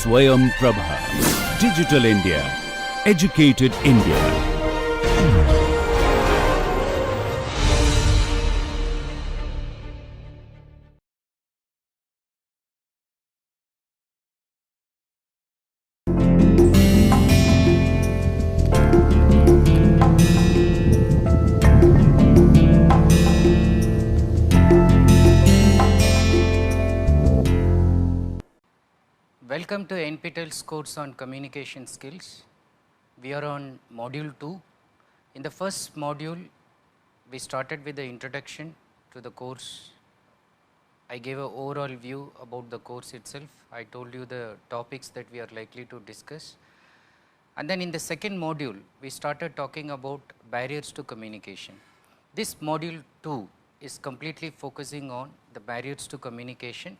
Swayam Prabha. Digital India. Educated India. Welcome to NPTEL's course on communication skills. We are on module 2. In the first module, we started with the introduction to the course. I gave an overall view about the course itself. I told you the topics that we are likely to discuss. And then in the second module, we started talking about barriers to communication. This module 2 is completely focusing on the barriers to communication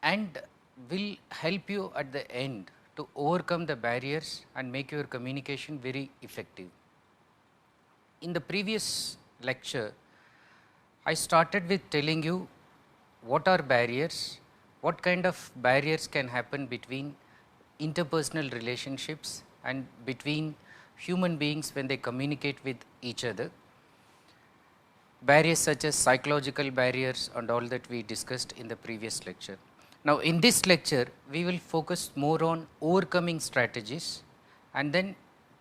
and will help you at the end to overcome the barriers and make your communication very effective. In the previous lecture, I started with telling you what are barriers, what kind of barriers can happen between interpersonal relationships and between human beings when they communicate with each other. Barriers such as psychological barriers and all that we discussed in the previous lecture. Now, in this lecture, we will focus more on overcoming strategies and then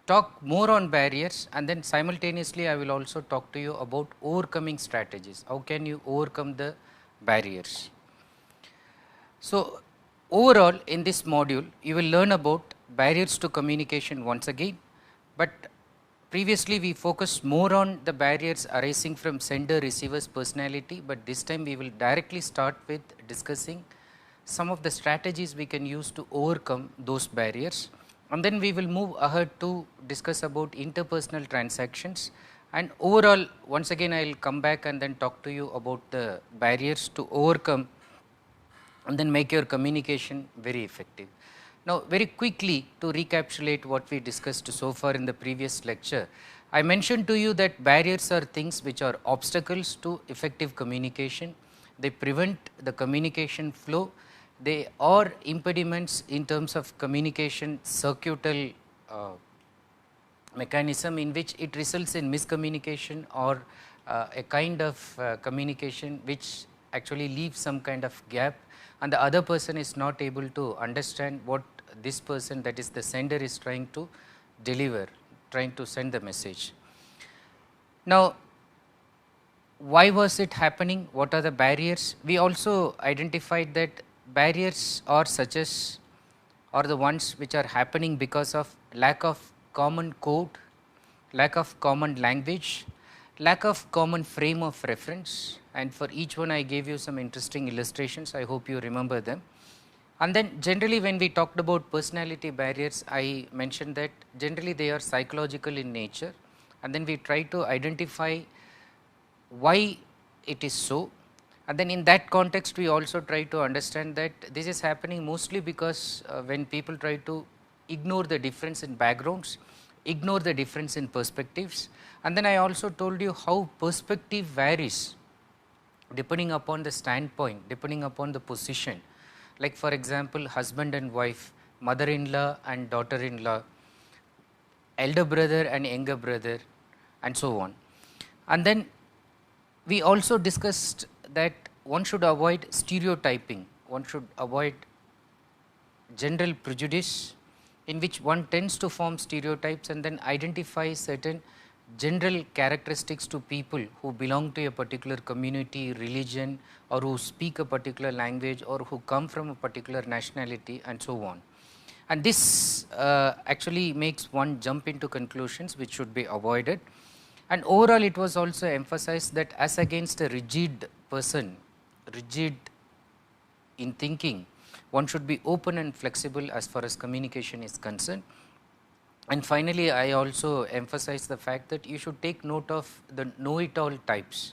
talk more on barriers, and then simultaneously I will also talk to you about overcoming strategies. How can you overcome the barriers? So, overall in this module, you will learn about barriers to communication once again, but previously we focused more on the barriers arising from sender-receiver's personality, but this time we will directly start with discussing some of the strategies we can use to overcome those barriers, and then we will move ahead to discuss about interpersonal transactions, and overall once again I will come back and then talk to you about the barriers to overcome and then make your communication very effective. Now, very quickly to recapitulate what we discussed so far in the previous lecture, I mentioned to you that barriers are things which are obstacles to effective communication. They prevent the communication flow. They are impediments in terms of communication circuital mechanism in which it results in miscommunication or a kind of communication which actually leaves some kind of gap, and the other person is not able to understand what this person, that is the sender, is trying to deliver, trying to send the message. Now, why was it happening? What are the barriers? We also identified that barriers are the ones which are happening because of lack of common code, lack of common language, lack of common frame of reference, and for each one I gave you some interesting illustrations. I hope you remember them. And then generally when we talked about personality barriers, I mentioned that generally they are psychological in nature, and then we try to identify why it is so. And then in that context, we also try to understand that this is happening mostly because when people try to ignore the difference in backgrounds, ignore the difference in perspectives. And then I also told you how perspective varies depending upon the standpoint, depending upon the position. Like for example, husband and wife, mother-in-law and daughter-in-law, elder brother and younger brother, and so on. And then we also discussed that one should avoid stereotyping, one should avoid general prejudice in which one tends to form stereotypes and then identify certain general characteristics to people who belong to a particular community, religion, or who speak a particular language, or who come from a particular nationality, and so on. And this actually makes one jump into conclusions which should be avoided. And overall it was also emphasized that as against a rigid person, rigid in thinking, one should be open and flexible as far as communication is concerned. And finally, I also emphasized the fact that you should take note of the know-it-all types.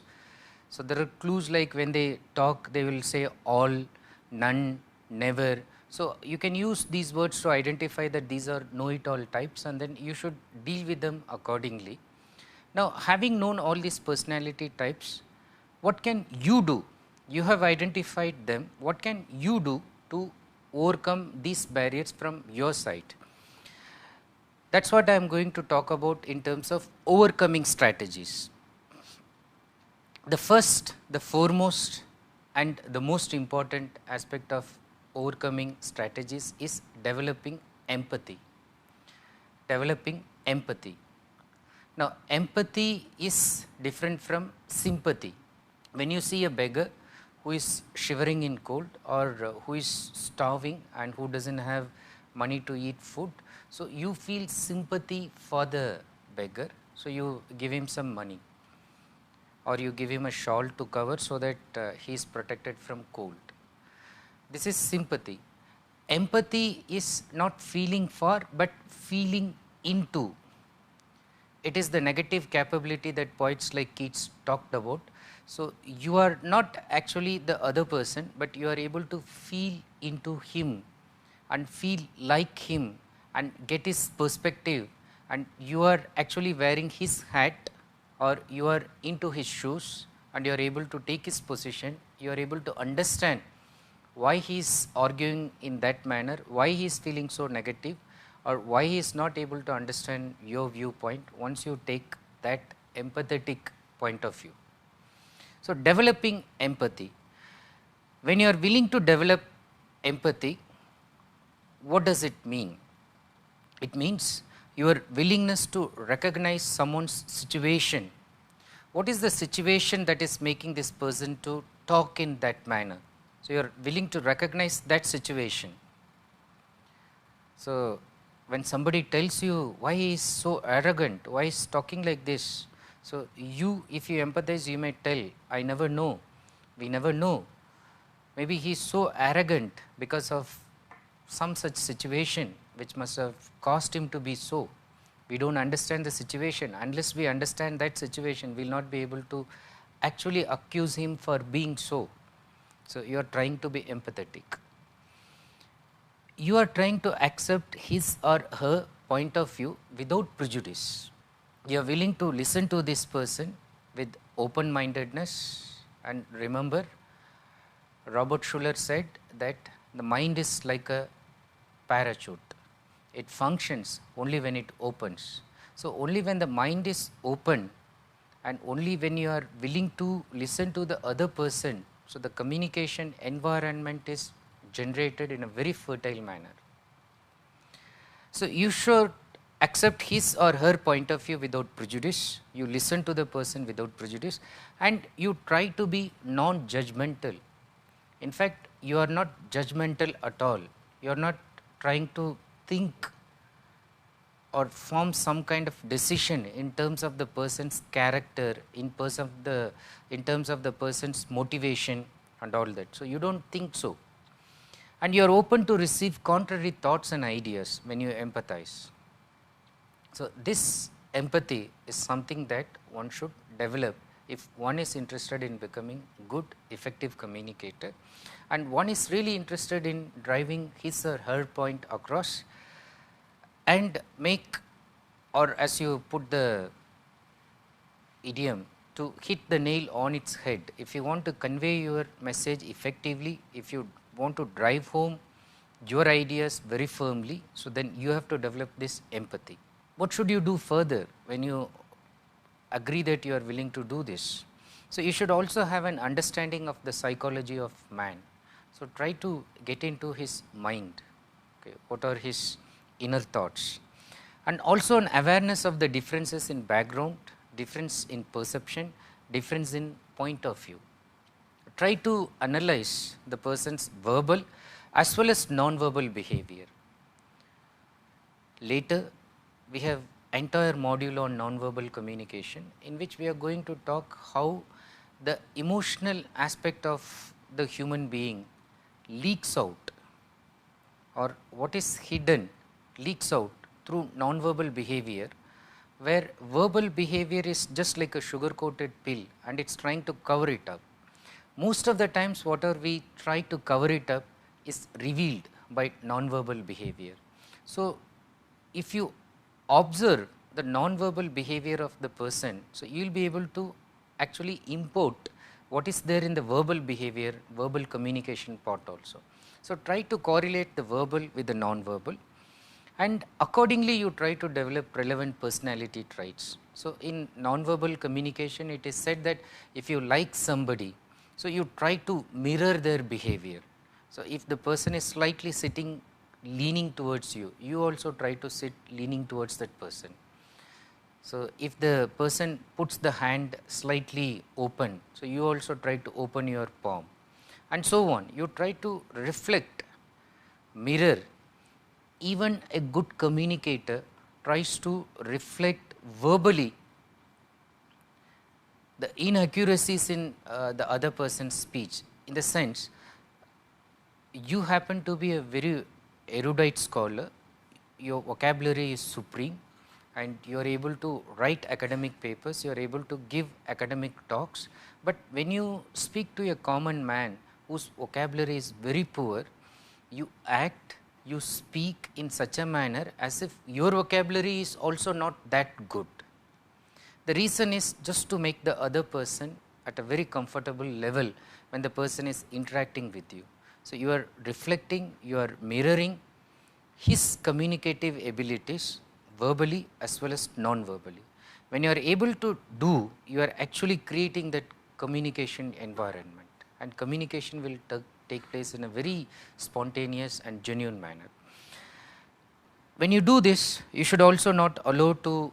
So there are clues like when they talk, they will say all, none, never. So you can use these words to identify that these are know-it-all types, and then you should deal with them accordingly. Now, having known all these personality types, what can you do? You have identified them. What can you do to overcome these barriers from your side. That is what I am going to talk about in terms of overcoming strategies. The first, the foremost and the most important aspect of overcoming strategies is developing empathy. Developing empathy. Now, empathy is different from sympathy. When you see a beggar who is shivering in cold, or who is starving and who does not have money to eat food, so you feel sympathy for the beggar, so you give him some money, or you give him a shawl to cover so that he is protected from cold. This is sympathy. Empathy is not feeling for, but feeling into. It is the negative capability that poets like Keats talked about. So, you are not actually the other person, but you are able to feel into him and feel like him and get his perspective, and you are actually wearing his hat, or you are into his shoes and you are able to take his position, you are able to understand why he is arguing in that manner, why he is feeling so negative, or why he is not able to understand your viewpoint once you take that empathetic point of view. So, developing empathy. When you are willing to develop empathy, what does it mean? It means your willingness to recognize someone's situation. What is the situation that is making this person to talk in that manner? So, you are willing to recognize that situation. So, when somebody tells you why he is so arrogant, why he is talking like this, so you, if you empathize, you may tell, I never know, we never know. Maybe he is so arrogant because of some such situation which must have caused him to be so. We do not understand the situation. Unless we understand that situation, we will not be able to actually accuse him for being so. So, you are trying to be empathetic. You are trying to accept his or her point of view without prejudice. You are willing to listen to this person with open-mindedness, and remember, Robert Schuller said that the mind is like a parachute. It functions only when it opens. So, only when the mind is open and only when you are willing to listen to the other person, so the communication environment is generated in a very fertile manner. So, you should accept his or her point of view without prejudice, you listen to the person without prejudice, and you try to be non-judgmental. In fact, you are not judgmental at all. You are not trying to think or form some kind of decision in terms of the person's character, in terms of the person's motivation and all that. So, you do not think so. And you are open to receive contrary thoughts and ideas when you empathize. So, this empathy is something that one should develop if one is interested in becoming good, effective communicator, and one is really interested in driving his or her point across and make, or as you put the idiom, to hit the nail on its head. If you want to convey your message effectively, if you want to drive home your ideas very firmly, so then you have to develop this empathy. What should you do further when you agree that you are willing to do this? So, you should also have an understanding of the psychology of man. So, try to get into his mind, okay, what are his inner thoughts, and also an awareness of the differences in background, difference in perception, difference in point of view. Try to analyze the person's verbal as well as non-verbal behavior. Later, we have entire module on non-verbal communication, in which we are going to talk how the emotional aspect of the human being leaks out, or what is hidden leaks out through non-verbal behavior, where verbal behavior is just like a sugar-coated pill and it is trying to cover it up. Most of the times whatever we try to cover it up is revealed by non-verbal behavior. So, if you observe the non-verbal behavior of the person, so you will be able to actually import what is there in the verbal behavior, verbal communication part also. So, try to correlate the verbal with the non-verbal, and accordingly you try to develop relevant personality traits. So, in non-verbal communication it is said that if you like somebody, so you try to mirror their behavior. So, if the person is slightly sitting leaning towards you, you also try to sit leaning towards that person. So, if the person puts the hand slightly open, so you also try to open your palm, and so on. You try to reflect, mirror. Even a good communicator tries to reflect verbally the inaccuracies in the other person's speech, in the sense you happen to be a very erudite scholar, your vocabulary is supreme, and you are able to write academic papers, you are able to give academic talks, but when you speak to a common man whose vocabulary is very poor, you act, you speak in such a manner as if your vocabulary is also not that good. The reason is just to make the other person at a very comfortable level when the person is interacting with you. So, you are reflecting, you are mirroring his communicative abilities verbally as well as non-verbally. When you are able to do, you are actually creating that communication environment, and communication will take place in a very spontaneous and genuine manner. When you do this, you should also not allow to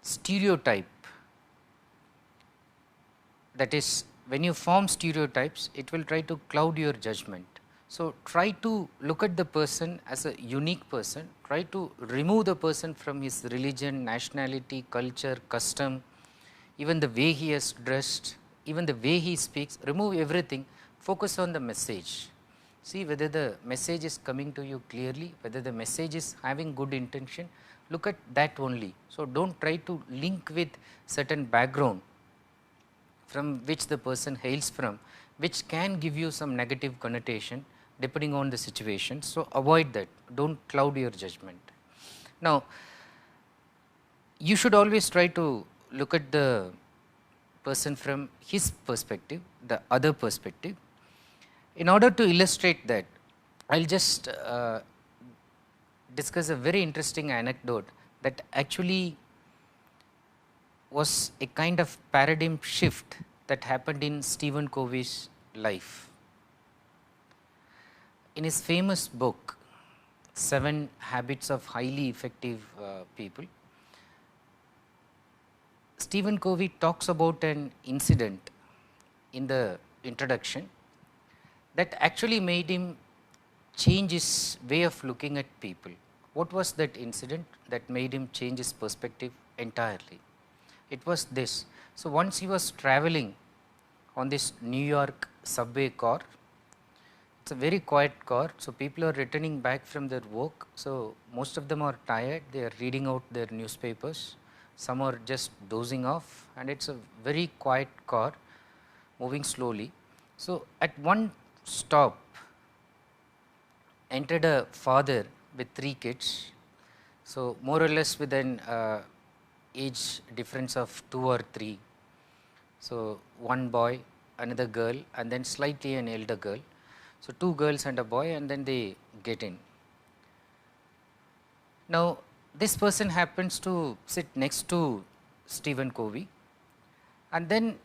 stereotype. That is, when you form stereotypes, it will try to cloud your judgment. So, try to look at the person as a unique person, try to remove the person from his religion, nationality, culture, custom, even the way he has dressed, even the way he speaks, remove everything, focus on the message. See whether the message is coming to you clearly, whether the message is having good intention, look at that only. So, do not try to link with certain background from which the person hails from, which can give you some negative connotation depending on the situation. So, avoid that, do not cloud your judgment. Now, you should always try to look at the person from his perspective, the other perspective. In order to illustrate that, I will just discuss a very interesting anecdote that actually was a kind of paradigm shift that happened in Stephen Covey's life. In his famous book, 7 Habits of Highly Effective People, Stephen Covey talks about an incident in the introduction that actually made him change his way of looking at people. What was that incident that made him change his perspective entirely? It was this. So, once he was traveling on this New York subway car, it's a very quiet car, so people are returning back from their work. So, most of them are tired, they are reading out their newspapers, some are just dozing off, and it's a very quiet car moving slowly. So, at one stop entered a father with 3 kids. So, more or less with an age difference of 2 or 3. So, one boy, another girl, and then slightly an elder girl. So, 2 girls and a boy, and then they get in. Now, this person happens to sit next to Stephen Covey, and then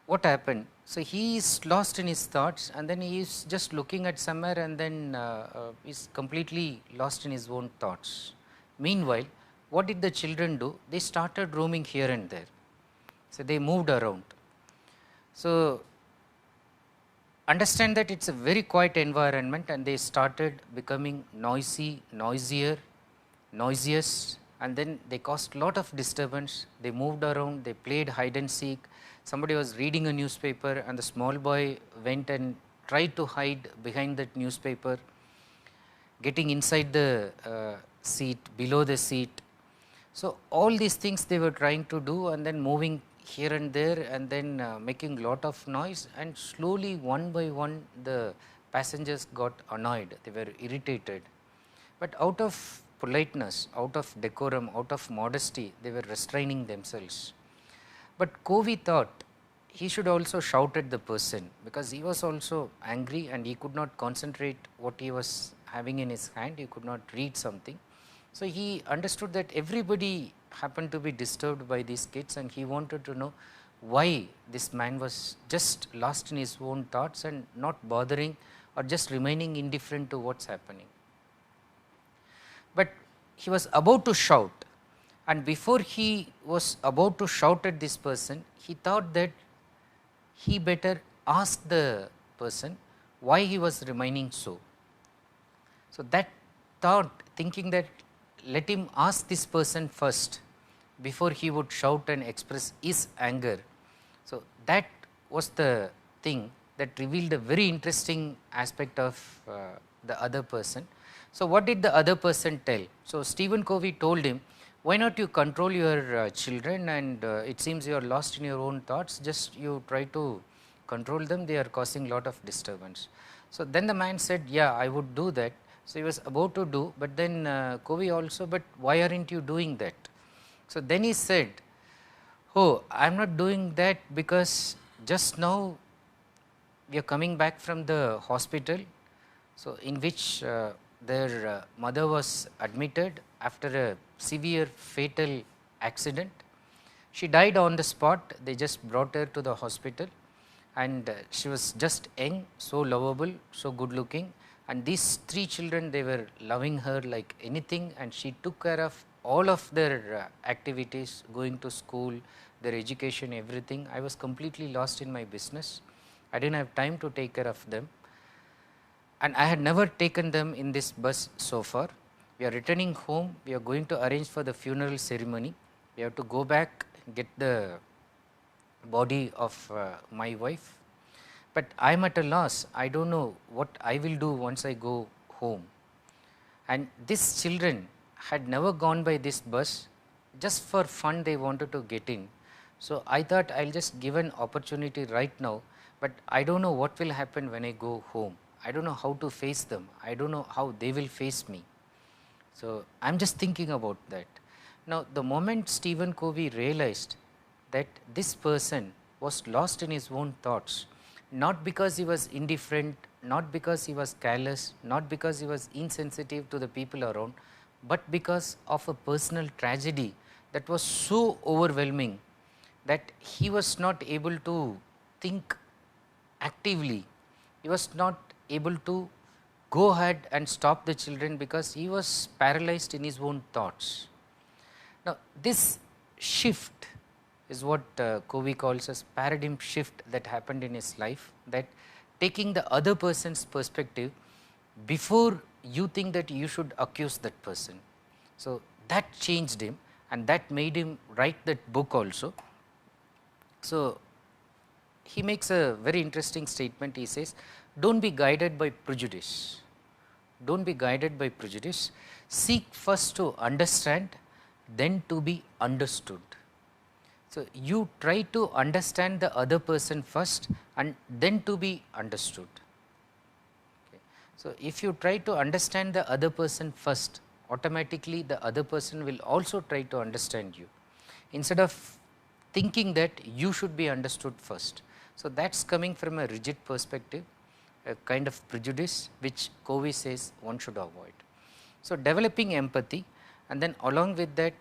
what happened? So, he is lost in his thoughts, and then he is just looking at somewhere, and then is completely lost in his own thoughts. Meanwhile, what did the children do? They started roaming here and there. So, they moved around. So, understand that it is a very quiet environment, and they started becoming noisy, noisier, noisiest, and then they caused lot of disturbance. They moved around, they played hide and seek. Somebody was reading a newspaper, and the small boy went and tried to hide behind that newspaper, getting inside the seat, below the seat. So, all these things they were trying to do, and then moving here and there, and then making lot of noise, and slowly one by one the passengers got annoyed, they were irritated. But out of politeness, out of decorum, out of modesty, they were restraining themselves. But Covey thought, he should also shout at the person, because he was also angry and he could not concentrate what he was having in his hand, he could not read something. So, he understood that everybody happened to be disturbed by these kids, and he wanted to know why this man was just lost in his own thoughts and not bothering or just remaining indifferent to what is happening. But he was about to shout, and before he was about to shout at this person, he thought that he better ask the person why he was remaining so. So, that thought, thinking that let him ask this person first before he would shout and express his anger. So, that was the thing that revealed a very interesting aspect of the other person. So, what did the other person tell? So, Stephen Covey told him, why not you control your children, and it seems you are lost in your own thoughts, just you try to control them, they are causing lot of disturbance. So, then the man said, yeah, I would do that. So, he was about to do, but then Covey also, but why aren't you doing that? So, then he said, oh, I am not doing that because just now we are coming back from the hospital, so in which their mother was admitted after a severe fatal accident. She died on the spot, they just brought her to the hospital, and she was just young, so lovable, so good looking, and these 3 children, they were loving her like anything, and she took care of all of their activities, going to school, their education, everything. I was completely lost in my business, I did not have time to take care of them, and I had never taken them in this bus so far. We are returning home, we are going to arrange for the funeral ceremony, we have to go back, get the body of my wife, but I am at a loss, I do not know what I will do once I go home. And these children had never gone by this bus, just for fun they wanted to get in. So, I thought I will just give an opportunity right now, but I do not know what will happen when I go home. I do not know how to face them, I do not know how they will face me. So, I am just thinking about that. Now, the moment Stephen Covey realized that this person was lost in his own thoughts, not because he was indifferent, not because he was careless, not because he was insensitive to the people around, but because of a personal tragedy that was so overwhelming that he was not able to think actively, he was not able to go ahead and stop the children because he was paralyzed in his own thoughts. Now, this shift is what Covey calls as paradigm shift that happened in his life, that taking the other person's perspective before you think that you should accuse that person. So, that changed him, and that made him write that book also. So, he makes a very interesting statement. He says, do not be guided by prejudice, do not be guided by prejudice, seek first to understand, then to be understood. So, you try to understand the other person first and then to be understood. Okay. So, if you try to understand the other person first, automatically the other person will also try to understand you, instead of thinking that you should be understood first. So, that is coming from a rigid perspective, a kind of prejudice which Covey says one should avoid. So, developing empathy, and then along with that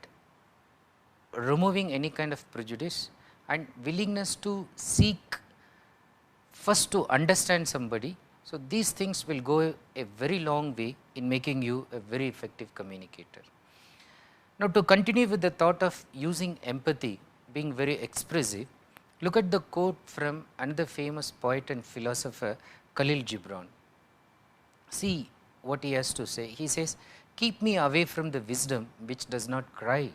removing any kind of prejudice and willingness to seek first to understand somebody. So, these things will go a very long way in making you a very effective communicator. Now, to continue with the thought of using empathy, being very expressive, look at the quote from another famous poet and philosopher, Khalil Gibran. See what he has to say. He says, keep me away from the wisdom which does not cry.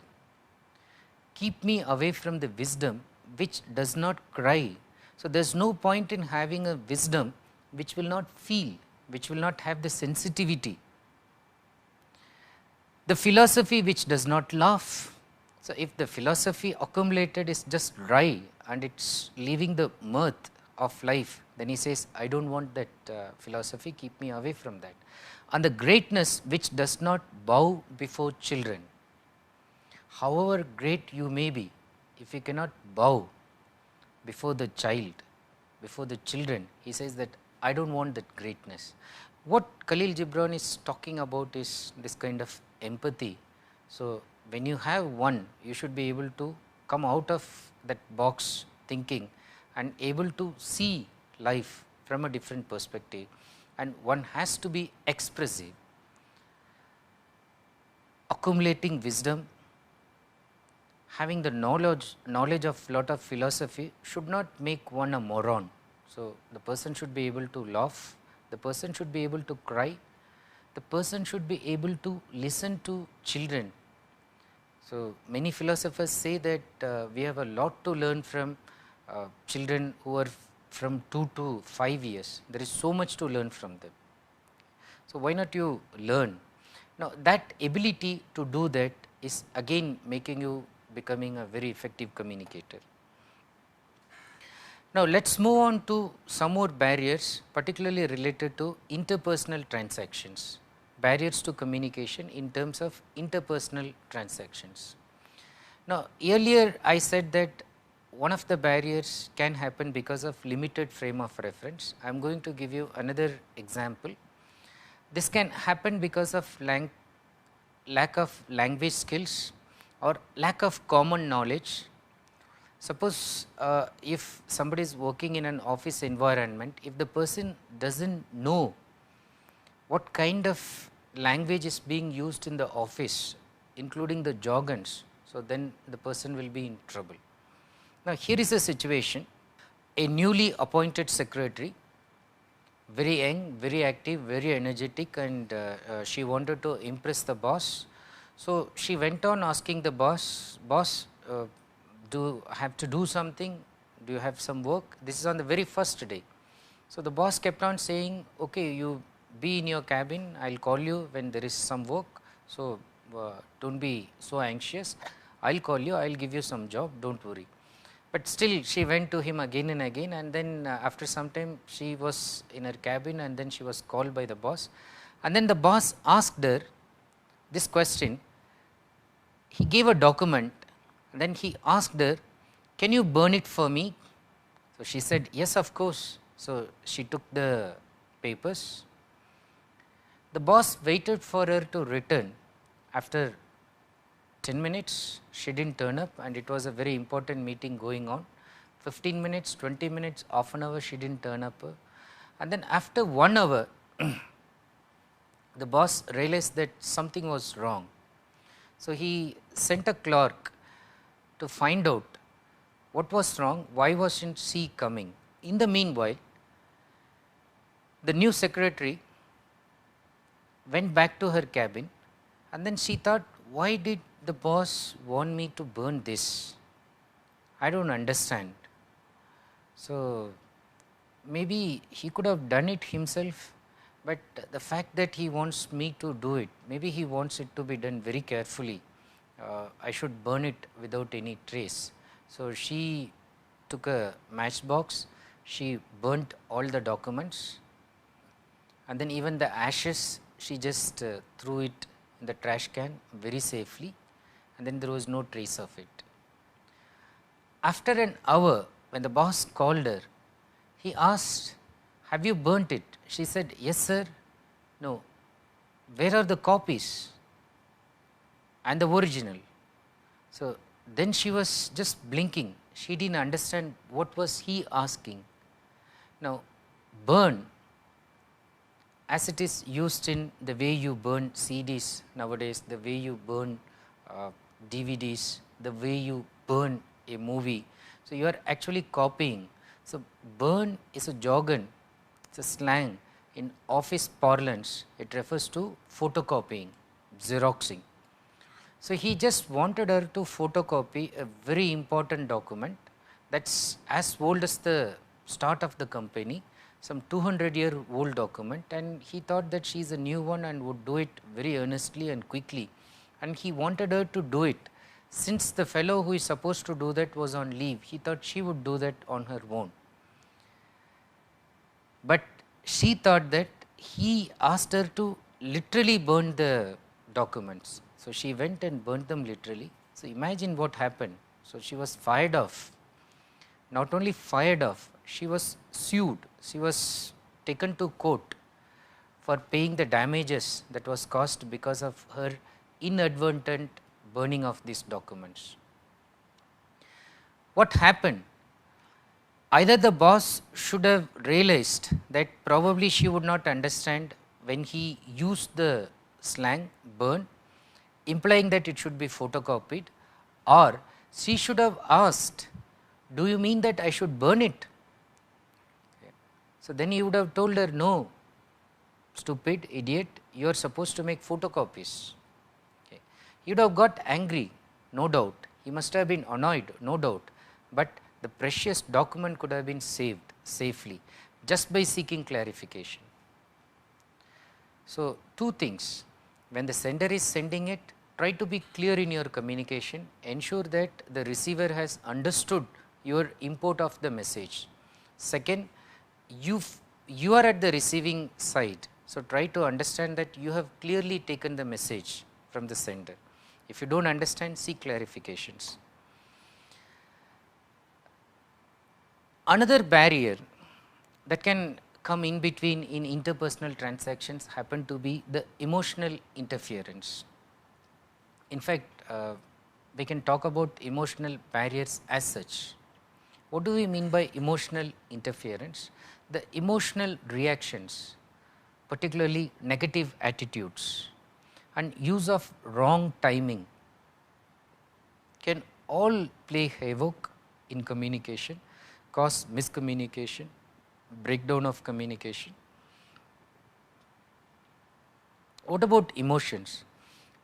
Keep me away from the wisdom which does not cry. So, there is no point in having a wisdom which will not feel, which will not have the sensitivity. The philosophy which does not laugh. So, if the philosophy accumulated is just dry and it is leaving the mirth of life, then he says, I do not want that philosophy, keep me away from that. And the greatness which does not bow before children. However great you may be, if you cannot bow, before the child, before the children, he says that I don't want that greatness. What Khalil Gibran is talking about is this kind of empathy. So, when you have one, you should be able to come out of that box thinking and able to see life from a different perspective, and one has to be expressive. Accumulating wisdom, having the knowledge of lot of philosophy should not make one a moron. So, the person should be able to laugh, the person should be able to cry, the person should be able to listen to children. So, many philosophers say that we have a lot to learn from children who are from 2 to 5 years. There is so much to learn from them. So, why not you learn? Now, that ability to do that is again making you becoming a very effective communicator. Now, let us move on to some more barriers, particularly related to interpersonal transactions, barriers to communication in terms of interpersonal transactions. Now, earlier I said that one of the barriers can happen because of limited frame of reference. I am going to give you another example. This can happen because of lack of language skills or lack of common knowledge. Suppose if somebody is working in an office environment, if the person does not know what kind of language is being used in the office, including the jargons, so then the person will be in trouble. Now, here is a situation: a newly appointed secretary, very young, very active, very energetic, and she wanted to impress the boss. So, she went on asking the boss, do you have to do something? Do you have some work? This is on the very first day. So, the boss kept on saying, okay, you be in your cabin, I will call you when there is some work. So, do not be so anxious, I will call you, I will give you some job, do not worry. But still she went to him again and again, and then after some time she was in her cabin, and then she was called by the boss, and then the boss asked her this question. He gave a document, and then he asked her, can you burn it for me? So, she said, yes, of course. So, she took the papers. The boss waited for her to return. After 10 minutes, she did not turn up, and it was a very important meeting going on. 15 minutes, 20 minutes, half an hour, she did not turn up. And then after 1 hour, the boss realized that something was wrong. So, he sent a clerk to find out what was wrong, why was not she coming. In the meanwhile, the new secretary went back to her cabin, and then she thought, why did the boss want me to burn this? I do not understand. So, maybe he could have done it himself, but the fact that he wants me to do it, maybe he wants it to be done very carefully. I should burn it without any trace. So, she took a matchbox, she burnt all the documents, and then even the ashes she just threw it in the trash can very safely, and then there was no trace of it. After an hour, when the boss called her, he asked, have you burnt it? She said, yes, sir. No. Where are the copies and the original? So, then she was just blinking. She did not understand what was he asking. Now, burn, as it is used in the way you burn CDs nowadays, the way you burn DVDs, the way you burn a movie. So, you are actually copying. So, burn is a jargon, it is a slang. In office parlance, it refers to photocopying, xeroxing. So, he just wanted her to photocopy a very important document that is as old as the start of the company, some 200-year-old document, and he thought that she is a new one and would do it very earnestly and quickly, and he wanted her to do it. Since the fellow who is supposed to do that was on leave, he thought she would do that on her own. But she thought that he asked her to literally burn the documents. So, she went and burnt them literally. So, imagine what happened. So, she was fired off. not only fired off, she was sued, she was taken to court for paying the damages that was caused because of her inadvertent burning of these documents. What happened? Either the boss should have realized that probably she would not understand when he used the slang burn, implying that it should be photocopied, or she should have asked, do you mean that I should burn it? So then he would have told her, no, stupid idiot, you are supposed to make photocopies. Okay. He would have got angry, no doubt. He must have been annoyed, no doubt. But the precious document could have been saved safely just by seeking clarification. So, two things: when the sender is sending it, try to be clear in your communication, ensure that the receiver has understood your import of the message. Second, you are at the receiving side, so try to understand that you have clearly taken the message from the sender. If you do not understand, seek clarifications. Another barrier that can come in between in interpersonal transactions happen to be the emotional interference. In fact, we can talk about emotional barriers as such. What do we mean by emotional interference? The emotional reactions, particularly negative attitudes and use of wrong timing, can all play havoc in communication, cause miscommunication, breakdown of communication. What about emotions?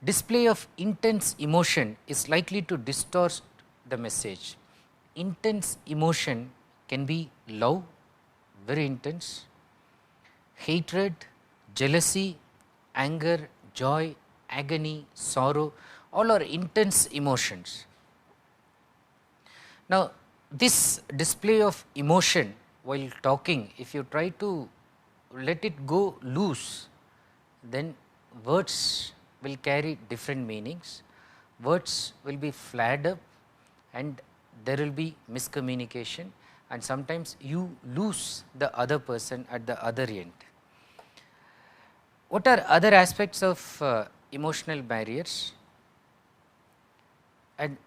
Display of intense emotion is likely to distort the message. Intense emotion can be love, very intense, hatred, jealousy, anger, joy, agony, sorrow, all are intense emotions. Now, this display of emotion while talking, if you try to let it go loose, then words will carry different meanings, words will be flared up, and there will be miscommunication, and sometimes you lose the other person at the other end. What are other aspects of emotional barriers, and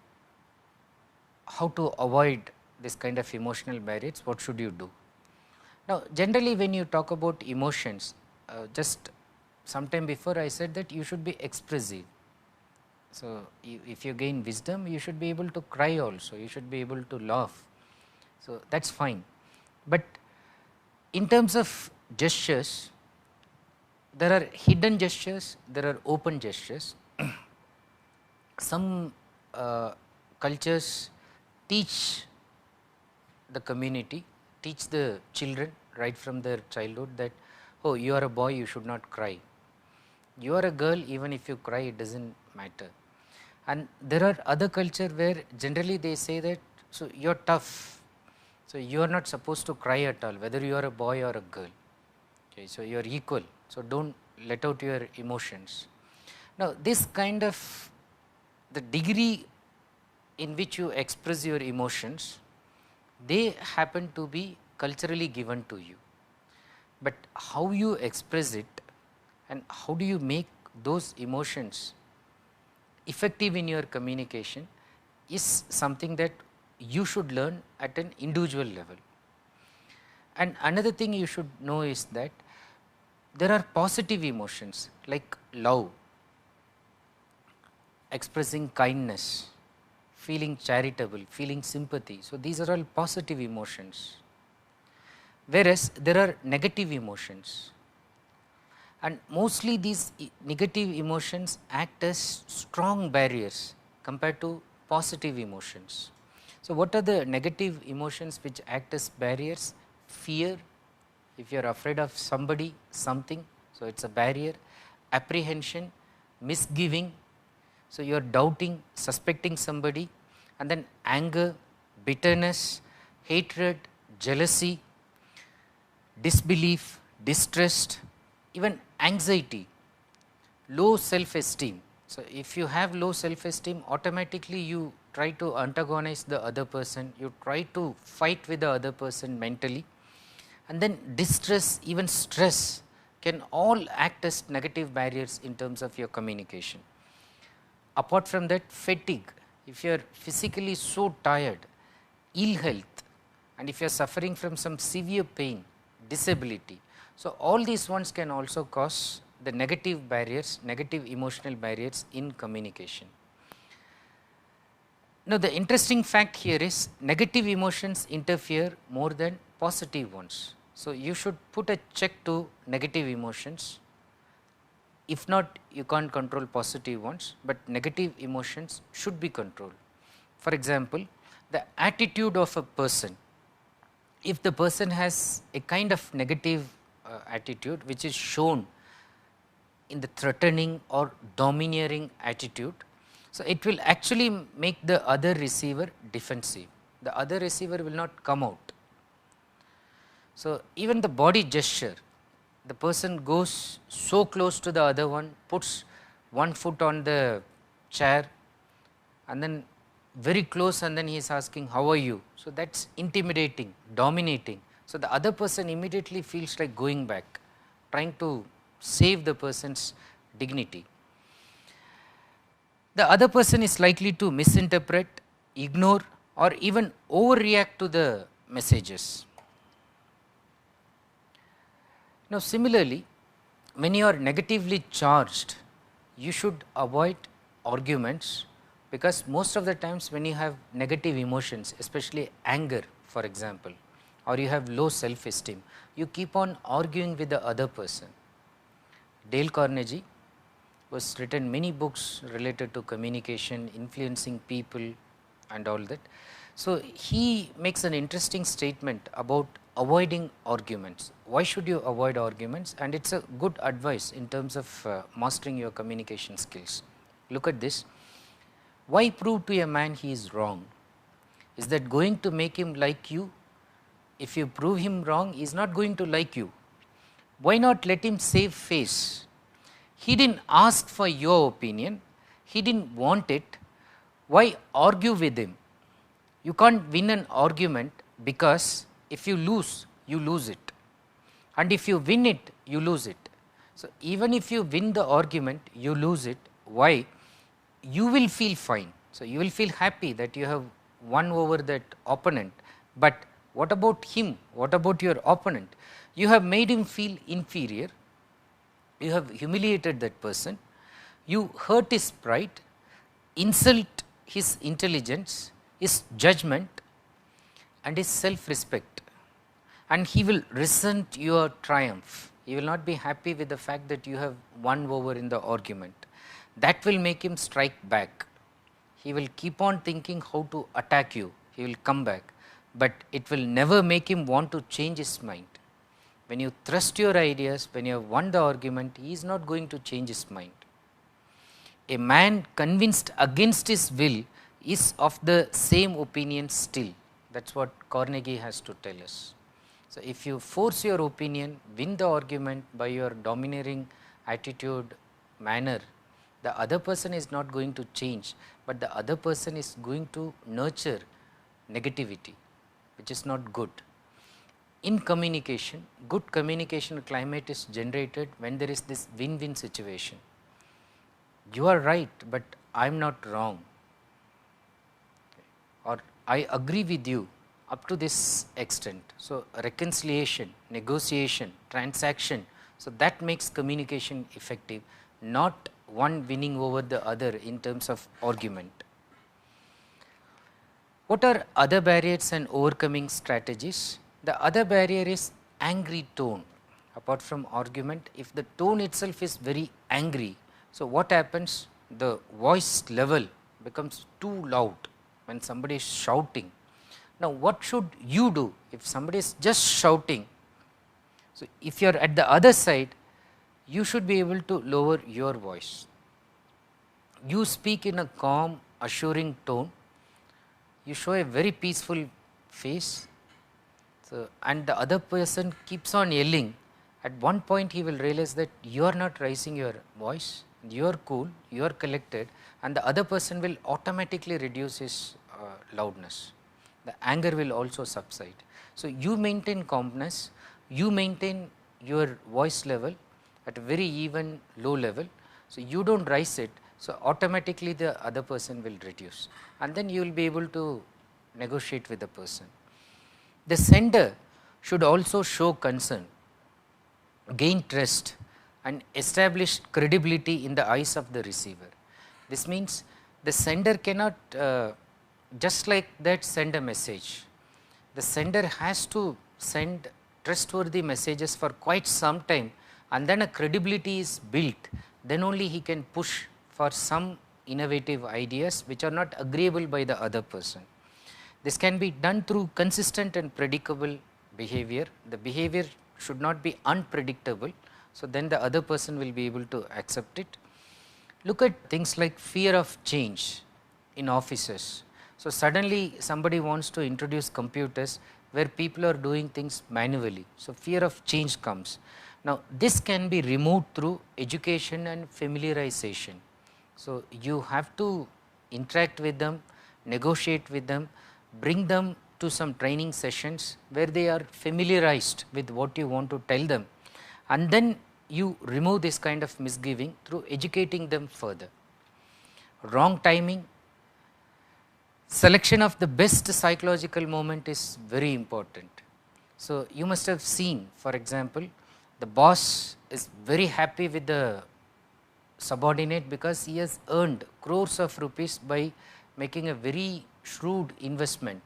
how to avoid this kind of emotional barriers? What should you do? Now, generally when you talk about emotions, just sometime before I said that you should be expressive. So, if you gain wisdom, you should be able to cry also, you should be able to laugh. So, that is fine. But in terms of gestures, there are hidden gestures, there are open gestures. Some cultures teach the community, teach the children right from their childhood that, oh, you are a boy, you should not cry. You are a girl, even if you cry, it does not matter. And there are other culture where generally they say that, so you are tough, so you are not supposed to cry at all, whether you are a boy or a girl. Okay, so you are equal, so do not let out your emotions. Now, this kind of the degree in which you express your emotions, they happen to be culturally given to you. But how you express it and how do you make those emotions effective in your communication is something that you should learn at an individual level. And another thing you should know is that there are positive emotions like love, expressing kindness, feeling charitable, feeling sympathy. So, these are all positive emotions, whereas there are negative emotions, and mostly these negative emotions act as strong barriers compared to positive emotions. So, what are the negative emotions which act as barriers? Fear, if you are afraid of somebody, something, so it is a barrier. Apprehension, misgiving, so you are doubting, suspecting somebody, and then anger, bitterness, hatred, jealousy, disbelief, distrust, even anxiety, low self-esteem. So, if you have low self-esteem, automatically you try to antagonize the other person, you try to fight with the other person mentally, and then distress, even stress can all act as negative barriers in terms of your communication. Apart from that, fatigue, if you are physically so tired, ill health, and if you are suffering from some severe pain, disability. So, all these ones can also cause the negative barriers, negative emotional barriers in communication. Now, the interesting fact here is negative emotions interfere more than positive ones. So, you should put a check to negative emotions. If not, you can't control positive ones, but negative emotions should be controlled. For example, the attitude of a person. If the person has a kind of negative attitude which is shown in the threatening or domineering attitude, so it will actually make the other receiver defensive. The other receiver will not come out. So, even the body gesture, the person goes so close to the other one, puts one foot on the chair and then very close, and then he is asking, how are you? So, that is intimidating, dominating. So, the other person immediately feels like going back, trying to save the person's dignity. The other person is likely to misinterpret, ignore, or even overreact to the messages. Now, similarly, when you are negatively charged, you should avoid arguments, because most of the times when you have negative emotions, especially anger for example, or you have low self-esteem, you keep on arguing with the other person. Dale Carnegie was written many books related to communication, influencing people and all that. So, he makes an interesting statement about avoiding arguments. Why should you avoid arguments? And it is a good advice in terms of mastering your communication skills. Look at this. Why prove to a man he is wrong? Is that going to make him like you? If you prove him wrong, he is not going to like you. Why not let him save face? He didn't ask for your opinion, he didn't want it. Why argue with him? You can't win an argument, because if you lose it, and if you win it, you lose it. So, even if you win the argument, you lose it. Why? You will feel fine. So, you will feel happy that you have won over that opponent, but what about him? What about your opponent? You have made him feel inferior, you have humiliated that person, you hurt his pride, insult his intelligence, his judgment and his self-respect, and he will resent your triumph. He will not be happy with the fact that you have won over in the argument. That will make him strike back. He will keep on thinking how to attack you, he will come back, but it will never make him want to change his mind. When you thrust your ideas, when you have won the argument, he is not going to change his mind. A man convinced against his will is of the same opinion still. That is what Carnegie has to tell us. So, if you force your opinion, win the argument by your domineering attitude, manner, the other person is not going to change, but the other person is going to nurture negativity, which is not good. In communication, good communication climate is generated when there is this win-win situation. You are right, but I am not wrong, or I agree with you up to this extent. So, reconciliation, negotiation, transaction, so that makes communication effective, not one winning over the other in terms of argument. What are other barriers and overcoming strategies? The other barrier is angry tone. Apart from argument, if the tone itself is very angry, so what happens? The voice level becomes too loud when somebody is shouting. Now, what should you do if somebody is just shouting? So, if you are at the other side, you should be able to lower your voice. You speak in a calm, assuring tone. You show a very peaceful face. So, and the other person keeps on yelling. At one point, he will realize that you are not raising your voice. you are cool, you are collected, and the other person will automatically reduce his loudness. The anger will also subside. So, you maintain calmness, you maintain your voice level at a very even low level. So, you do not rise it, so automatically the other person will reduce, and then you will be able to negotiate with the person. The sender should also show concern, gain trust, and establish credibility in the eyes of the receiver. This means the sender cannot just like that send a message. The sender has to send trustworthy messages for quite some time, and then a credibility is built, then only he can push for some innovative ideas which are not agreeable by the other person. This can be done through consistent and predictable behavior. The behavior should not be unpredictable, so then the other person will be able to accept it. Look at things like fear of change in offices. So, suddenly somebody wants to introduce computers where people are doing things manually. So, fear of change comes. Now, this can be removed through education and familiarization. So, you have to interact with them, negotiate with them, bring them to some training sessions where they are familiarized with what you want to tell them, and then you remove this kind of misgiving through educating them further. Wrong timing, selection of the best psychological moment is very important. So, you must have seen, for example, the boss is very happy with the subordinate because he has earned crores of rupees by making a very shrewd investment,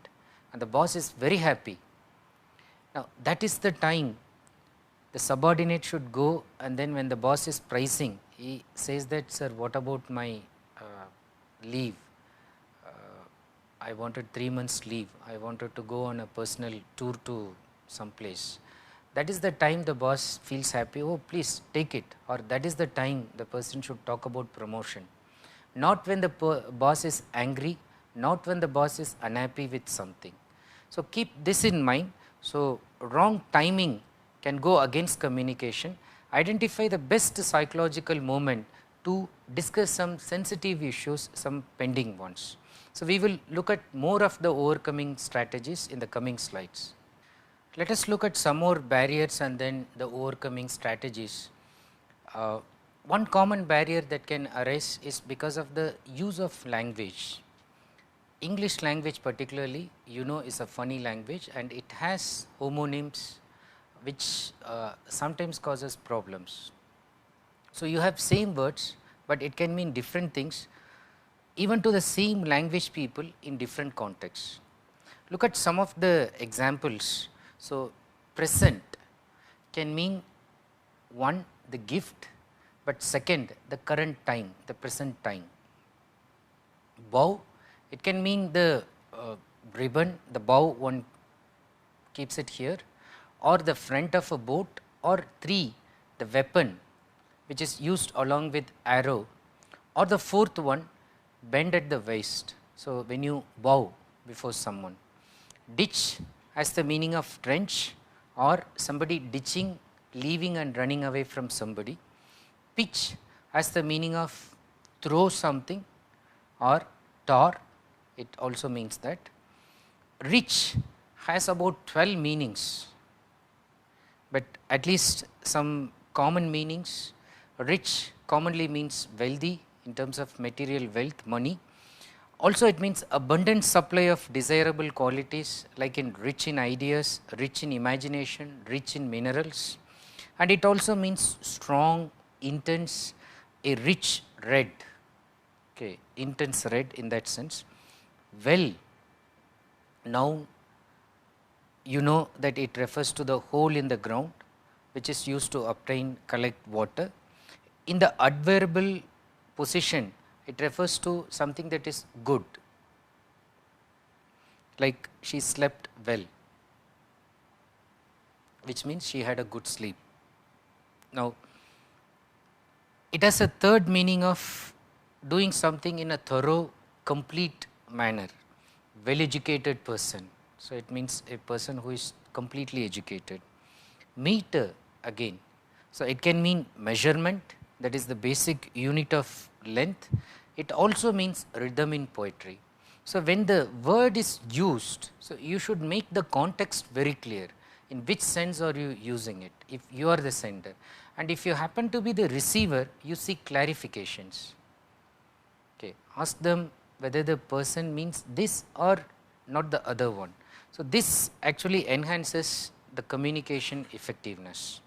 and the boss is very happy. Now, that is the time the subordinate should go, and then when the boss is pricing, he says that, sir, what about my leave? I wanted 3 months leave, I wanted to go on a personal tour to some place. That is the time the boss feels happy, oh please take it, or that is the time the person should talk about promotion. Not when the boss is angry, not when the boss is unhappy with something. So, keep this in mind. So, wrong timing can go against communication. Identify the best psychological moment to discuss some sensitive issues, some pending ones. So, we will look at more of the overcoming strategies in the coming slides. Let us look at some more barriers and then the overcoming strategies. One common barrier that can arise is because of the use of language. English language particularly, you know, is a funny language, and it has homonyms which sometimes causes problems. So, you have same words, but it can mean different things even to the same language people in different contexts. Look at some of the examples. So, present can mean one, the gift, but second, the current time, the present time. Bow, it can mean the ribbon, the bow one keeps it here, or the front of a boat, or 3, the weapon which is used along with arrow, or the 4th one, bend at the waist. So, when you bow before someone. Ditch has the meaning of trench or somebody ditching, leaving and running away from somebody. Pitch has the meaning of throw something, or tar, it also means that. Rich has about 12 meanings, but at least some common meanings. Rich commonly means wealthy in terms of material wealth, money. Also, it means abundant supply of desirable qualities, like in rich in ideas, rich in imagination, rich in minerals. And it also means strong, intense, a rich red, okay, intense red in that sense. Well, noun, you know that it refers to the hole in the ground which is used to obtain, collect water. In the adverbial position, it refers to something that is good, like she slept well, which means she had a good sleep. Now, it has a third meaning of doing something in a thorough, complete manner, well educated person. So, it means a person who is completely educated. Meter again, so it can mean measurement, that is the basic unit of length. It also means rhythm in poetry. So, when the word is used, so you should make the context very clear. In which sense are you using it? If you are the sender, and if you happen to be the receiver, you seek clarifications. Okay, ask them whether the person means this or not the other one. So, this actually enhances the communication effectiveness.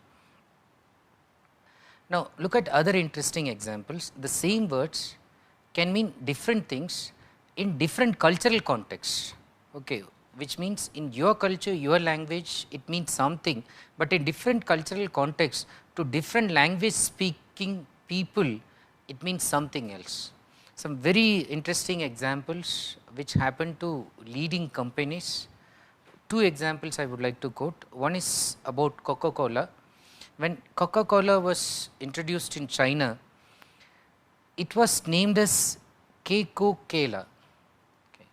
Now, look at other interesting examples. The same words can mean different things in different cultural contexts, okay, which means in your culture, your language, it means something, but in different cultural contexts to different language speaking people, it means something else. Some very interesting examples which happen to leading companies. Two examples I would like to quote. One is about Coca-Cola. When Coca-Cola was introduced in China, it was named as Keiko-Kela. Okay.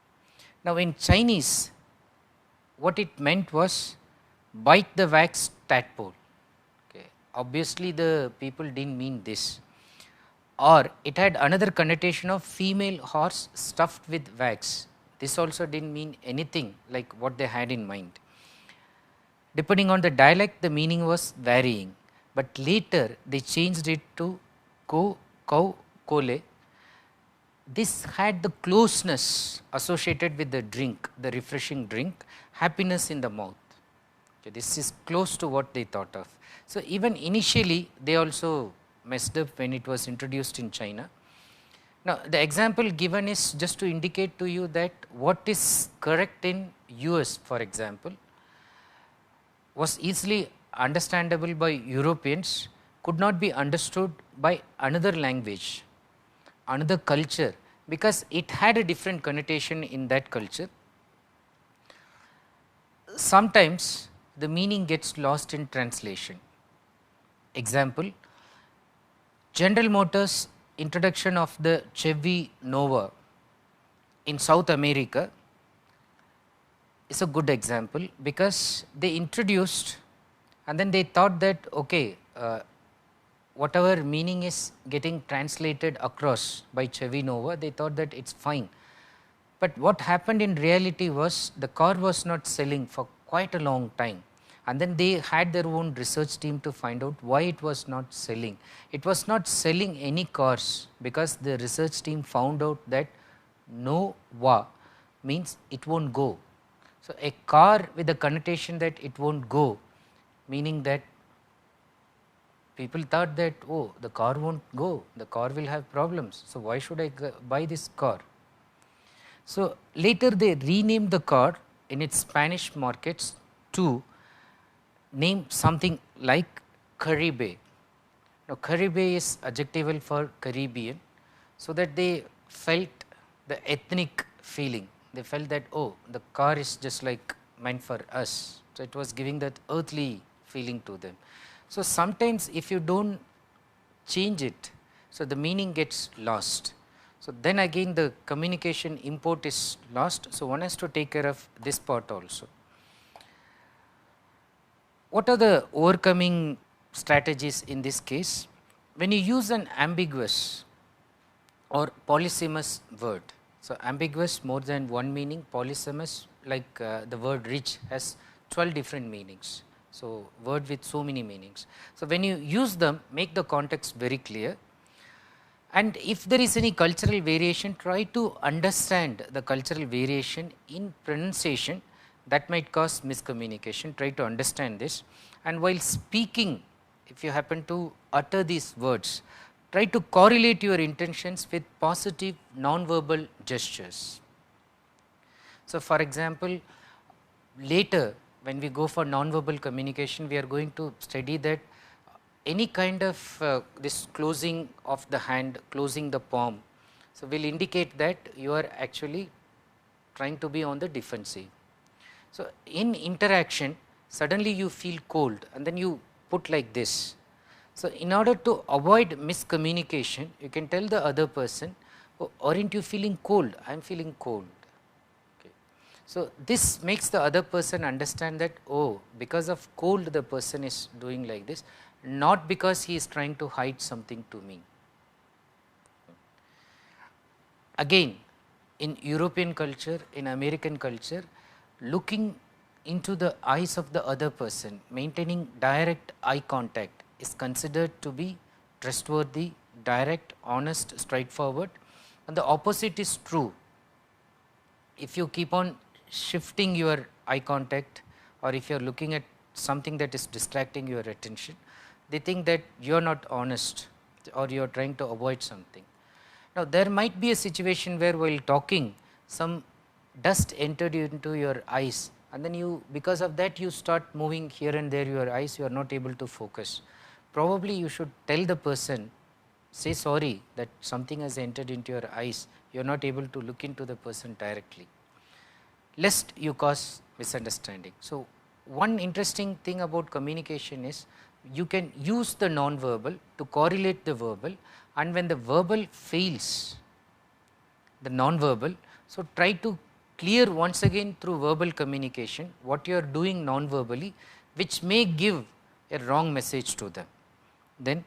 Now, in Chinese, what it meant was bite the wax tadpole. Okay. Obviously, the people didn't mean this. Or it had another connotation of female horse stuffed with wax. This also didn't mean anything like what they had in mind. Depending on the dialect, the meaning was varying, but later they changed it to cow, kole. This had the closeness associated with the drink, the refreshing drink, happiness in the mouth. Okay, this is close to what they thought of. So, even initially they also messed up when it was introduced in China. Now, the example given is just to indicate to you that what is correct in US, for example, was easily understandable by Europeans, could not be understood by another language, another culture, because it had a different connotation in that culture. Sometimes the meaning gets lost in translation. Example, General Motors introduction of the Chevy Nova in South America is a good example, because they introduced and then they thought that okay, whatever meaning is getting translated across by Chevy Nova, they thought that it's fine. But what happened in reality was the car was not selling for quite a long time, and then they had their own research team to find out why it was not selling. It was not selling any cars because the research team found out that Nova means it won't go. So, a car with the connotation that it won't go, meaning that people thought that oh, the car won't go, the car will have problems, so why should I buy this car? So, later they renamed the car in its Spanish markets to name something like Caribe. Now, Caribe is adjectival for Caribbean, so that they felt the ethnic feeling. They felt that oh, the car is just like meant for us. So, it was giving that earthly feeling to them. So, sometimes if you do not change it, so the meaning gets lost. So, then again the communication import is lost. So, one has to take care of this part also. What are the overcoming strategies in this case? When you use an ambiguous or polysemous word, so ambiguous more than one meaning, polysemous like the word rich has 12 different meanings. So, word with so many meanings. So, when you use them, make the context very clear, and if there is any cultural variation, try to understand the cultural variation in pronunciation. That might cause miscommunication. Try to understand this, and while speaking, if you happen to utter these words, try to correlate your intentions with positive non-verbal gestures. So, for example, later when we go for non-verbal communication, we are going to study that any kind of this closing of the hand, closing the palm, so will indicate that you are actually trying to be on the defensive. So, in interaction suddenly you feel cold and then you put like this. So, in order to avoid miscommunication, you can tell the other person, oh, aren't you feeling cold? I am feeling cold. Okay. So, this makes the other person understand that oh, because of cold the person is doing like this, not because he is trying to hide something to me. Again, in European culture, in American culture, looking into the eyes of the other person, maintaining direct eye contact is considered to be trustworthy, direct, honest, straightforward, and the opposite is true. If you keep on shifting your eye contact, or if you are looking at something that is distracting your attention, they think that you are not honest or you are trying to avoid something. Now, there might be a situation where while talking, some dust entered into your eyes, and then you, because of that, you start moving here and there your eyes, you are not able to focus. Probably you should tell the person, say sorry that something has entered into your eyes, you are not able to look into the person directly, lest you cause misunderstanding. So, one interesting thing about communication is you can use the non-verbal to correlate the verbal, and when the verbal fails the non-verbal, so try to clear once again through verbal communication what you are doing non-verbally, which may give a wrong message to them. Then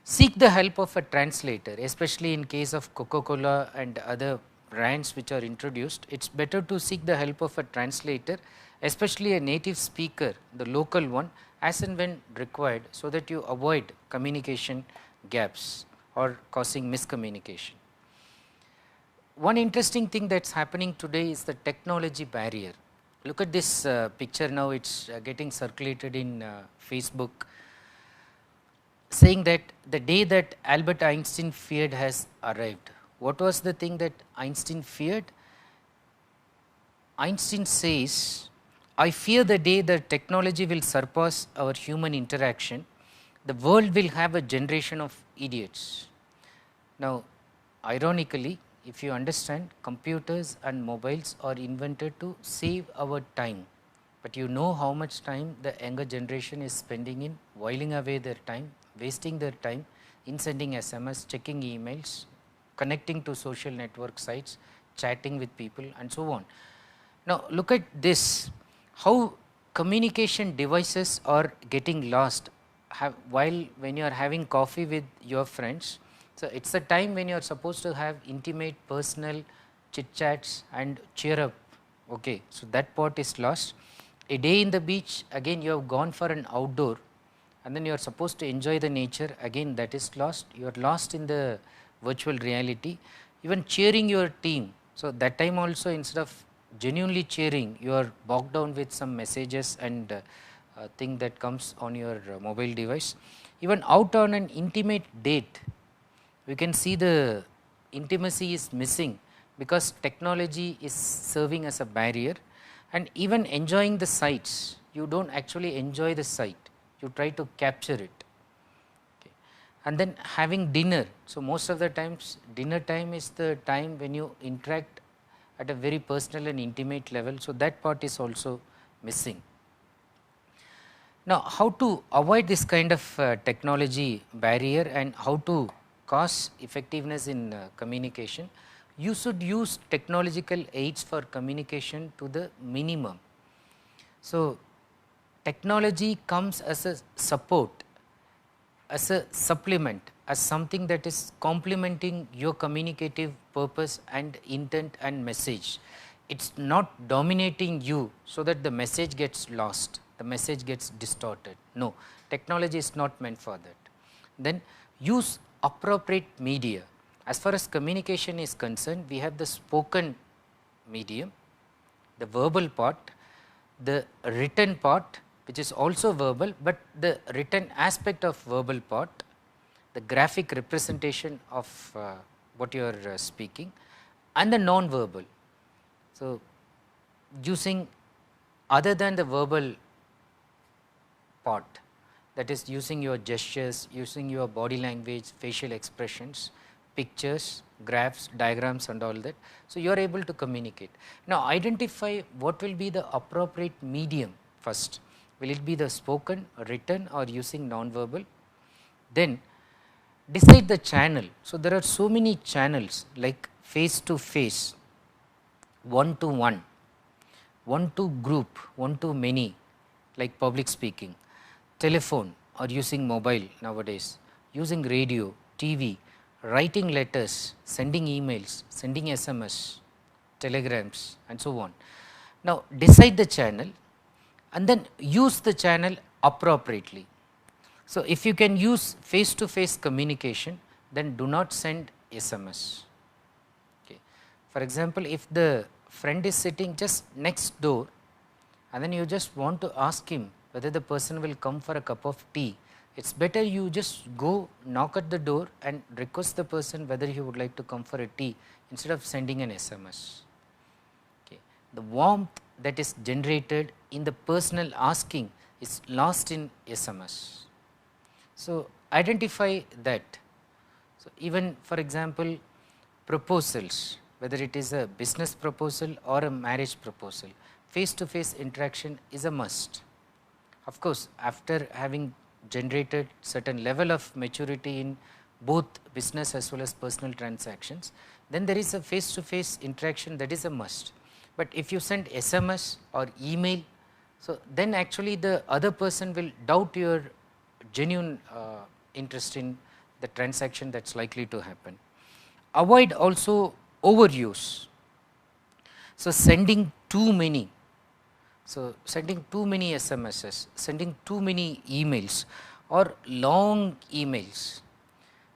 seek the help of a translator, especially in case of Coca-Cola and other brands which are introduced. It is better to seek the help of a translator, especially a native speaker, the local one, as and when required, so that you avoid communication gaps or causing miscommunication. One interesting thing that is happening today is the technology barrier. Look at this picture now, it is getting circulated in Facebook, saying that the day that Albert Einstein feared has arrived. What was the thing that Einstein feared? Einstein says, I fear the day that technology will surpass our human interaction. The world will have a generation of idiots. Now, ironically, if you understand, computers and mobiles are invented to save our time, but you know how much time the younger generation is spending in whiling away their time, wasting their time in sending SMS, checking emails, connecting to social network sites, chatting with people and so on. Now, look at this, how communication devices are getting lost while when you are having coffee with your friends. So, it is a time when you are supposed to have intimate, personal chit chats and cheer up. Okay. So, that part is lost. A day in the beach, again you have gone for an outdoor, and then you are supposed to enjoy the nature, again that is lost. You are lost in the virtual reality. Even cheering your team, so that time also instead of genuinely cheering, you are bogged down with some messages and thing that comes on your mobile device. Even out on an intimate date, we can see the intimacy is missing because technology is serving as a barrier. And even enjoying the sights, you do not actually enjoy the sight, you try to capture it. Okay. And then having dinner, so most of the times dinner time is the time when you interact at a very personal and intimate level, so that part is also missing. Now, how to avoid this kind of technology barrier and how to cause effectiveness in communication? You should use technological aids for communication to the minimum. So, technology comes as a support, as a supplement, as something that is complementing your communicative purpose and intent and message. It is not dominating you so that the message gets lost, the message gets distorted. No, technology is not meant for that. Then use appropriate media. As far as communication is concerned, we have the spoken medium, the verbal part, the written part which is also verbal, but the written aspect of verbal part, the graphic representation of what you are speaking, and the non-verbal. So, using other than the verbal part, that is using your gestures, using your body language, facial expressions, pictures, graphs, diagrams and all that. So, you are able to communicate. Now, identify what will be the appropriate medium first. Will it be the spoken, written or using non-verbal? Then decide the channel. So, there are so many channels like face to face, one to one, one to group, one to many, like public speaking, telephone or using mobile nowadays, using radio, TV, writing letters, sending emails, sending SMS, telegrams and so on. Now decide the channel and then use the channel appropriately. So if you can use face to face communication, then do not send SMS. Okay. For example, if the friend is sitting just next door and then you just want to ask him whether the person will come for a cup of tea, it's better you just go knock at the door and request the person whether he would like to come for a tea instead of sending an SMS. Okay. The warmth that is generated in the personal asking is lost in SMS. So identify that. So even for example, proposals, whether it is a business proposal or a marriage proposal, face to face interaction is a must. Of course, after having generated certain level of maturity in both business as well as personal transactions, then there is a face to face interaction that is a must. But if you send SMS or email, so then actually the other person will doubt your genuine interest in the transaction that's likely to happen. Avoid also overuse. So sending too many SMSs, sending too many emails or long emails.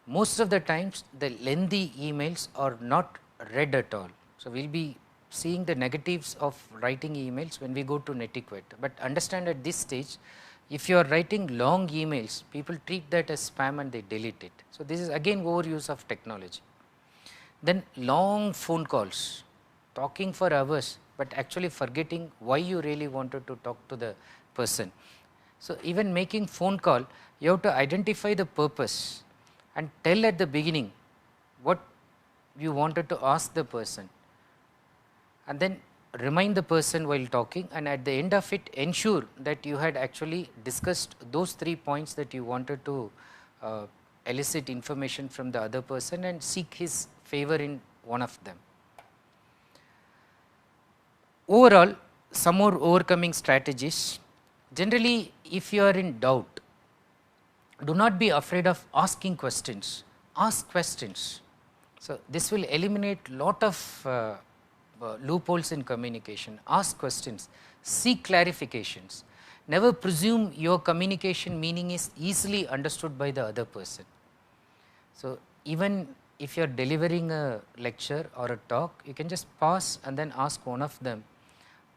Most of the times the lengthy emails are not read at all. So we will be seeing the negatives of writing emails when we go to netiquette. But understand at this stage, if you are writing long emails, people treat that as spam and they delete it. So this is again overuse of technology. Then long phone calls, talking for hours but actually forgetting why you really wanted to talk to the person. So even making phone call, you have to identify the purpose and tell at the beginning what you wanted to ask the person, and then remind the person while talking, and at the end of it ensure that you had actually discussed those 3 points that you wanted to elicit information from the other person and seek his favor in one of them. Overall, some more overcoming strategies. Generally, if you are in doubt, do not be afraid of asking questions. Ask questions. So this will eliminate lot of loopholes in communication. Ask questions, seek clarifications. Never presume your communication meaning is easily understood by the other person. So even if you are delivering a lecture or a talk, you can just pause and then ask one of them,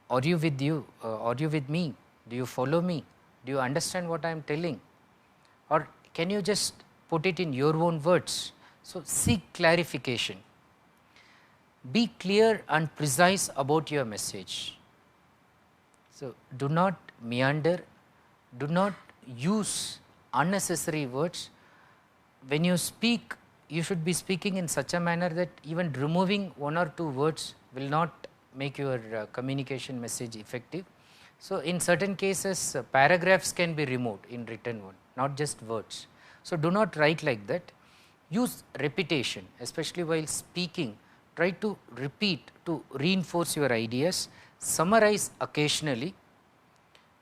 are you with me? Do you follow me? Do you understand what I am telling? Or can you just put it in your own words? So seek clarification. Be clear and precise about your message. So do not meander, do not use unnecessary words. When you speak, you should be speaking in such a manner that even removing 1 or 2 words will not make your communication message effective. So in certain cases, paragraphs can be removed in written one, not just words. So do not write like that. Use repetition, especially while speaking. Try to repeat to reinforce your ideas, summarize occasionally,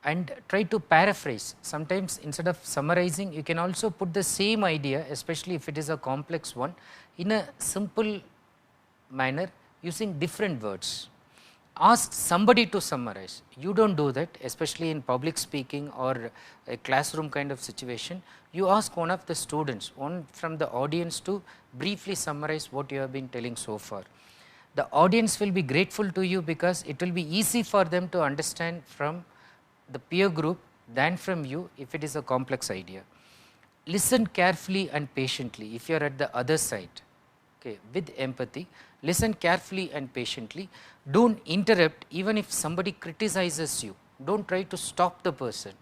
and try to paraphrase. Sometimes instead of summarizing, you can also put the same idea, especially if it is a complex one, in a simple manner using different words. Ask somebody to summarize. You don't do that, especially in public speaking or a classroom kind of situation. You ask one of the students, one from the audience, to briefly summarize what you have been telling so far. The audience will be grateful to you because it will be easy for them to understand from the peer group than from you if it is a complex idea. Listen carefully and patiently if you are at the other side. Okay, with empathy, listen carefully and patiently. Don't interrupt even if somebody criticizes you. Don't try to stop the person.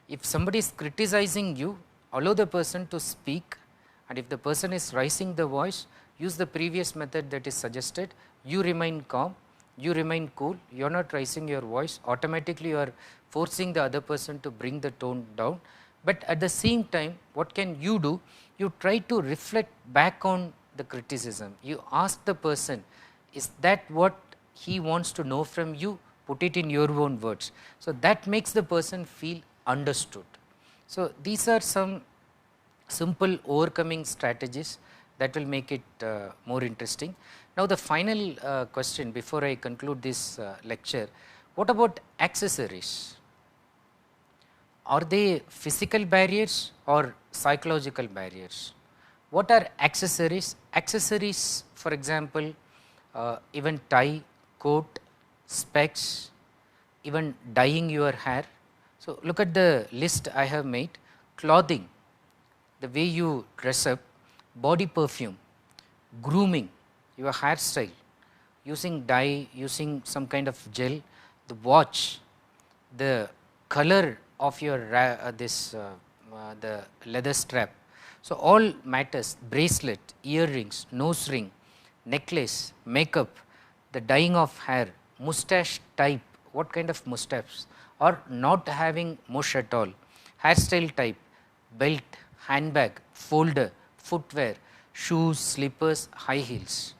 If somebody is criticizing you, allow the person to speak, and if the person is raising the voice, use the previous method that is suggested. You remain calm, you remain cool, you are not raising your voice, automatically you are forcing the other person to bring the tone down. But at the same time, what can you do? You try to reflect back on the criticism. You ask the person, is that what he wants to know from you? Put it in your own words. So that makes the person feel understood. So, these are some simple overcoming strategies that will make it more interesting. Now, the final question before I conclude this lecture, what about accessories? Are they physical barriers or psychological barriers? What are accessories? Accessories, for example, even tie, coat, specs, even dyeing your hair. So, look at the list I have made: clothing, the way you dress up, body perfume, grooming, your hairstyle, using dye, using some kind of gel, the watch, the color of your the leather strap. So, all matters: bracelet, earrings, nose ring, necklace, makeup, the dyeing of hair, mustache type, what kind of mustache, or not having mush at all, hairstyle type, belt, handbag, folder, footwear, shoes, slippers, high heels.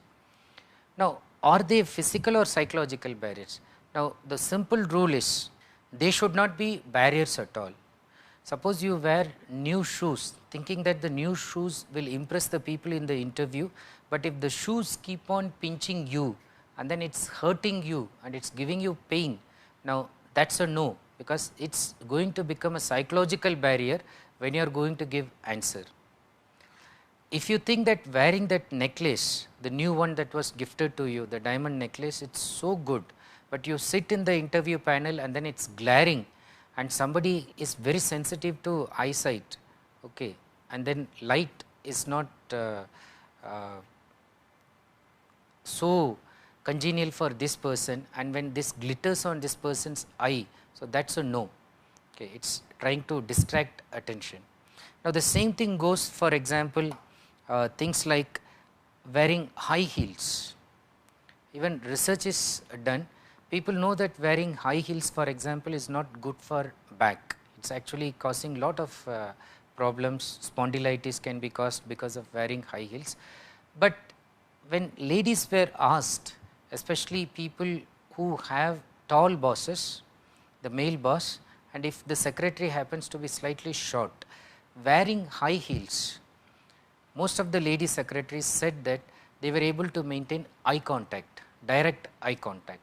Now, are they physical or psychological barriers? Now, the simple rule is they should not be barriers at all. Suppose you wear new shoes thinking that the new shoes will impress the people in the interview, but if the shoes keep on pinching you and then it is hurting you and it is giving you pain, now that is a no, because it is going to become a psychological barrier when you are going to give answer. If you think that wearing that necklace, the new one that was gifted to you, the diamond necklace, it's so good, but you sit in the interview panel and then it's glaring and somebody is very sensitive to eyesight, okay, and then light is not so congenial for this person, and when this glitters on this person's eye, so that's a no, okay, it's trying to distract attention. Now, the same thing goes, for example, things like wearing high heels. Even research is done. People know that wearing high heels, for example, is not good for back. It's actually causing lot of problems. Spondylitis can be caused because of wearing high heels. But when ladies were asked, especially people who have tall bosses, the male boss, and if the secretary happens to be slightly short, wearing high heels, most of the lady secretaries said that they were able to maintain eye contact, direct eye contact.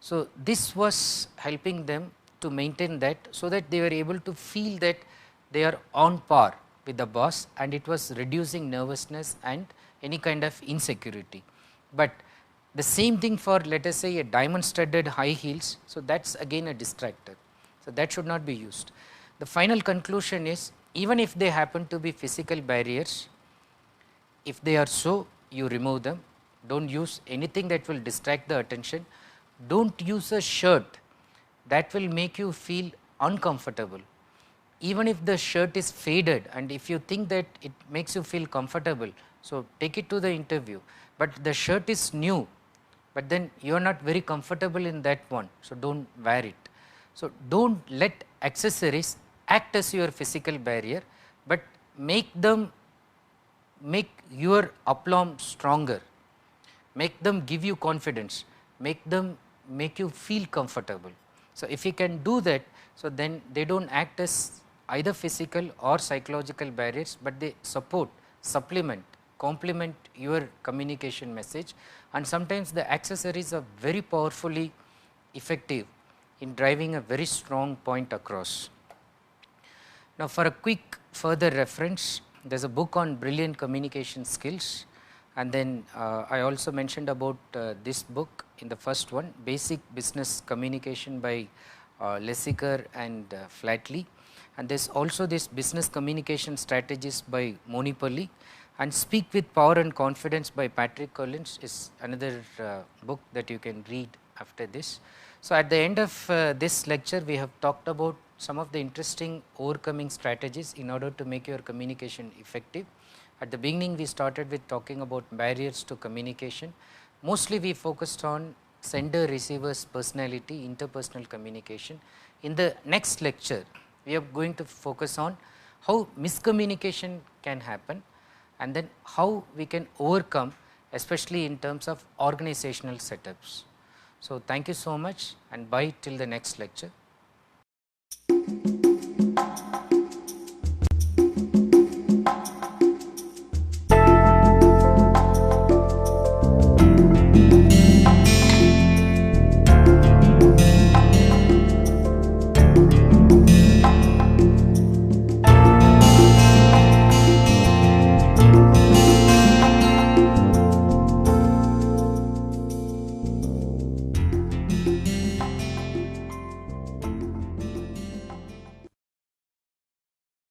So, this was helping them to maintain that, so that they were able to feel that they are on par with the boss, and it was reducing nervousness and any kind of insecurity. But the same thing for, let us say, a diamond studded high heels, so that is again a distractor. So, that should not be used. The final conclusion is, even if they happen to be physical barriers, if they are so, you remove them. Do not use anything that will distract the attention. Do not use a shirt that will make you feel uncomfortable. Even if the shirt is faded and if you think that it makes you feel comfortable, so take it to the interview. But the shirt is new, but then you are not very comfortable in that one, so do not wear it. So, do not let accessories act as your physical barrier, but make your aplomb stronger, make them give you confidence, make you feel comfortable. So, if you can do that, so then they do not act as either physical or psychological barriers, but they support, supplement, complement your communication message, and sometimes the accessories are very powerfully effective in driving a very strong point across. Now, for a quick further reference, there is a book on brilliant communication skills, and then I also mentioned about this book in the first one, Basic Business Communication by Lessiker and Flatley, and there is also this Business Communication Strategies by Monipalli, and Speak with Power and Confidence by Patrick Collins is another book that you can read after this. So, at the end of this lecture, we have talked about some of the interesting overcoming strategies in order to make your communication effective. At the beginning, we started with talking about barriers to communication. Mostly we focused on sender receiver's personality, interpersonal communication. In the next lecture, we are going to focus on how miscommunication can happen and then how we can overcome, especially in terms of organizational setups. So, thank you so much and bye till the next lecture.